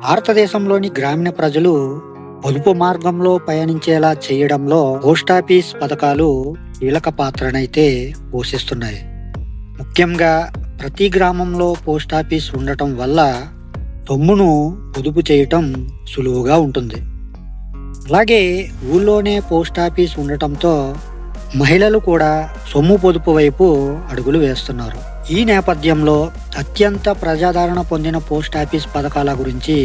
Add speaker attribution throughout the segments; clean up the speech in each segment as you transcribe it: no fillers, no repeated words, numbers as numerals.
Speaker 1: భారతదేశంలోని గ్రామీణ ప్రజలు పొదుపు మార్గంలో పయనించేలా చేయడంలో పోస్టాఫీస్ పథకాలు కీలక పాత్రనైతే పోషిస్తున్నాయి. ముఖ్యంగా ప్రతి గ్రామంలో పోస్టాఫీస్ ఉండటం వల్ల సొమ్మును పొదుపు చేయటం సులువుగా ఉంటుంది. అలాగే ఊళ్ళోనే పోస్టాఫీస్ ఉండటంతో మహిళలు కూడా సొమ్ము పొదుపు వైపు అడుగులు వేస్తున్నారు. ఈ నేపథ్యంలో అత్యంత ప్రజాదరణ పొందిన పోస్టాఫీస్ పథకాల గురించి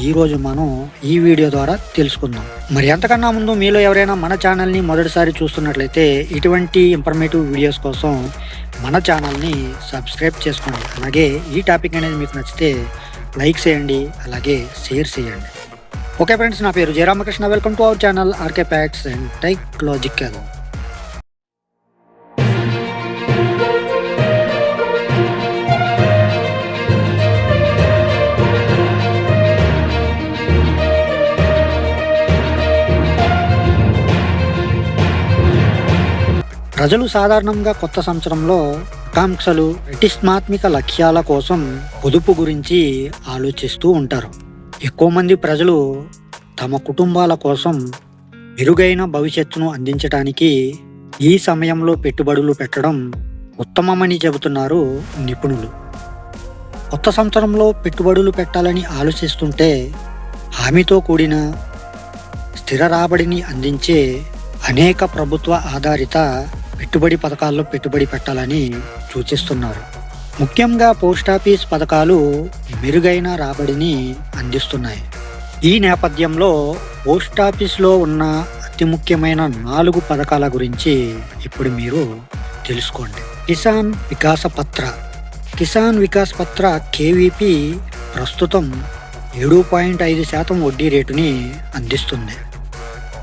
Speaker 1: ఈరోజు మనం ఈ వీడియో ద్వారా తెలుసుకుందాం. మరి అంతకన్నా ముందు మీలో ఎవరైనా మన ఛానల్ని మొదటిసారి చూస్తున్నట్లయితే ఇటువంటి ఇన్ఫర్మేటివ్ వీడియోస్ కోసం మన ఛానల్ని సబ్స్క్రైబ్ చేసుకోండి. అలాగే ఈ టాపిక్ అనేది మీకు నచ్చితే లైక్ చేయండి, అలాగే షేర్ చేయండి. ఓకే ఫ్రెండ్స్, నా పేరు Jayaramakrishna. Welcome to our channel RK facts and technological. ప్రజలు సాధారణంగా కొత్త సంవత్సరంలో ఆకాంక్షలు, ప్రతిష్టాత్మక లక్ష్యాల కోసం పొదుపు గురించి ఆలోచిస్తూ ఉంటారు. ఎక్కువ మంది ప్రజలు తమ కుటుంబాల కోసం మెరుగైన భవిష్యత్తును అందించడానికి ఈ సమయంలో పెట్టుబడులు పెట్టడం ఉత్తమమని చెబుతున్నారు నిపుణులు. కొత్త సంవత్సరంలో పెట్టుబడులు పెట్టాలని ఆలోచిస్తుంటే హామీతో కూడిన స్థిర రాబడిని అందించే అనేక ప్రభుత్వ ఆధారిత పెట్టుబడి పథకాల్లో పెట్టుబడి పెట్టాలని సూచిస్తున్నారు. ముఖ్యంగా పోస్టాఫీస్ పథకాలు మెరుగైన రాబడిని అందిస్తున్నాయి. ఈ నేపథ్యంలో పోస్టాఫీస్లో ఉన్న అతి ముఖ్యమైన 4 పథకాల గురించి ఇప్పుడు మీరు తెలుసుకోండి. కిసాన్ వికాస పత్ర. కిసాన్ వికాస్ పత్ర కేవీపీ ప్రస్తుతం 7.5% వడ్డీ రేటుని అందిస్తుంది.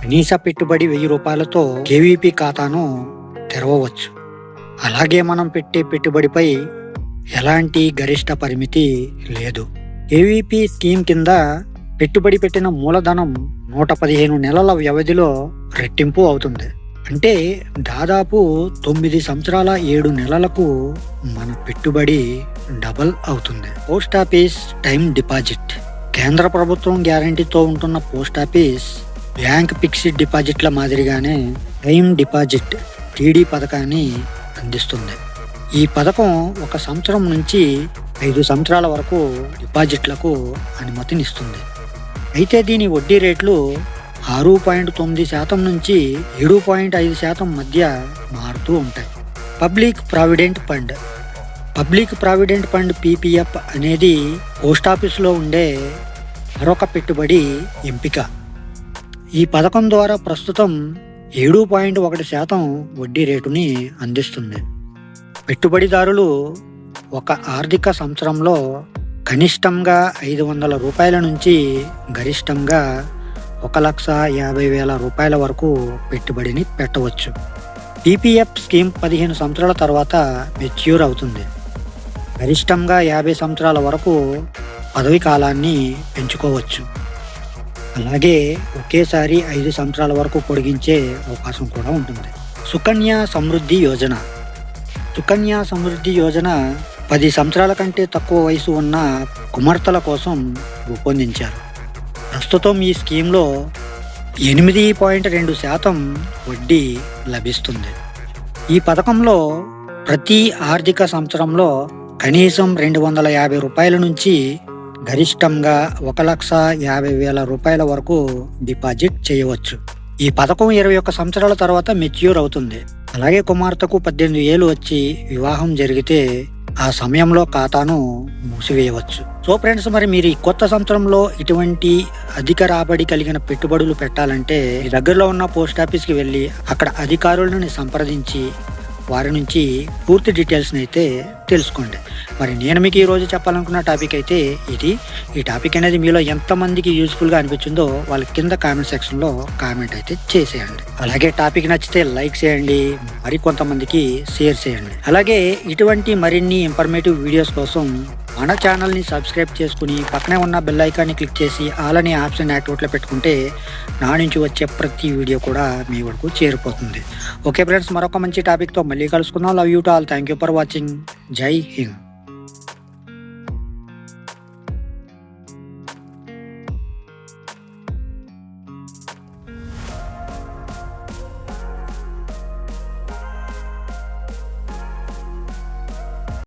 Speaker 1: కనీస పెట్టుబడి 1000 రూపాయలతో కేవీపీ ఖాతాను తెరవవచ్చు. అలాగే మనం పెట్టే పెట్టుబడిపై ఎలాంటి గరిష్ట పరిమితి లేదు. కేవీపీ స్కీమ్ కింద పెట్టుబడి పెట్టిన మూలధనం 115 నెలల వ్యవధిలో రెట్టింపు అవుతుంది. అంటే దాదాపు 9 సంవత్సరాల 7 నెలలకు మన పెట్టుబడి డబల్ అవుతుంది. Post office time deposit. కేంద్ర ప్రభుత్వం గ్యారంటీతో ఉంటున్న పోస్టాఫీస్ బ్యాంక్ ఫిక్స్డ్ డిపాజిట్ల మాదిరిగానే టైం డిపాజిట్ టీడీ పథకాన్ని అందిస్తుంది. ఈ పథకం 1 సంవత్సరం నుంచి 5 సంవత్సరాల వరకు డిపాజిట్లకు అనుమతినిస్తుంది. అయితే దీని వడ్డీ రేట్లు 6.9% నుంచి 7.5% మధ్య మారుతూ ఉంటాయి. Public provident fund. Public provident fund PPF అనేది పోస్టాఫీస్లో ఉండే మరొక పెట్టుబడి ఎంపిక. ఈ పథకం ద్వారా ప్రస్తుతం 7.1% వడ్డీ రేటుని అందిస్తుంది. పెట్టుబడిదారులు ఒక ఆర్థిక సంవత్సరంలో కనిష్టంగా 500 రూపాయల నుంచి గరిష్టంగా 1,50,000 రూపాయల వరకు పెట్టుబడిని పెట్టవచ్చు. పీపీఎఫ్ స్కీమ్ 15 సంవత్సరాల తర్వాత మెచ్యూర్ అవుతుంది. గరిష్టంగా 50 సంవత్సరాల వరకు పదవి కాలాన్ని పెంచుకోవచ్చు. అలాగే ఒకేసారి 5 సంవత్సరాల వరకు పొడిగించే అవకాశం కూడా ఉంటుంది. సుకన్య సమృద్ధి యోజన. సుకన్య సమృద్ధి యోజన 10 సంవత్సరాల కంటే తక్కువ వయసు ఉన్న కుమార్తెల కోసం రూపొందించారు. ప్రస్తుతం ఈ స్కీమ్లో 8.2% వడ్డీ లభిస్తుంది. ఈ పథకంలో ప్రతి ఆర్థిక సంవత్సరంలో కనీసం 250 రూపాయల నుంచి గరిష్టంగా 1,50,000 రూపాయల వరకు డిపాజిట్ చేయవచ్చు. ఈ పథకం 21 సంవత్సరాల తర్వాత మెచ్యూర్ అవుతుంది. అలాగే కుమార్తెకు 18 ఏళ్ళు వచ్చి వివాహం జరిగితే ఆ సమయంలో ఖాతాను మూసివేయవచ్చు. సో ఫ్రెండ్స్, మరి మీరు ఈ కొత్త సంవత్సరంలో ఇటువంటి అధిక రాబడి కలిగిన పెట్టుబడులు పెట్టాలంటే దగ్గరలో ఉన్న పోస్టాఫీస్కి వెళ్ళి అక్కడ అధికారులను సంప్రదించి వారి నుంచి పూర్తి డీటెయిల్స్ని అయితే తెలుసుకోండి. మరి నేను మీకు ఈరోజు చెప్పాలనుకున్న టాపిక్ అయితే ఇది. ఈ టాపిక్ అనేది మీలో ఎంతమందికి యూజ్ఫుల్గా అనిపించిందో వాళ్ళ కింద కామెంట్ సెక్షన్లో కామెంట్ అయితే చేసేయండి. అలాగే టాపిక్ నచ్చితే లైక్ చేయండి, మరి కొంతమందికి షేర్ చేయండి. అలాగే ఇటువంటి మరిన్ని ఇన్ఫర్మేటివ్ వీడియోస్ కోసం మన ఛానల్ని సబ్స్క్రైబ్ చేసుకుని పక్కనే ఉన్న బెల్ ఐకాన్ని క్లిక్ చేసి ఆల్ అనే ఆప్షన్ యాక్టివేట్లో పెట్టుకుంటే నా నుంచి వచ్చే ప్రతి వీడియో కూడా మీ వరకు చేరిపోతుంది. ఓకే ఫ్రెండ్స్, మరొక మంచి టాపిక్తో మళ్ళీ కలుసుకుందాం. Love you to all. Thank you for watching. జై హింద్.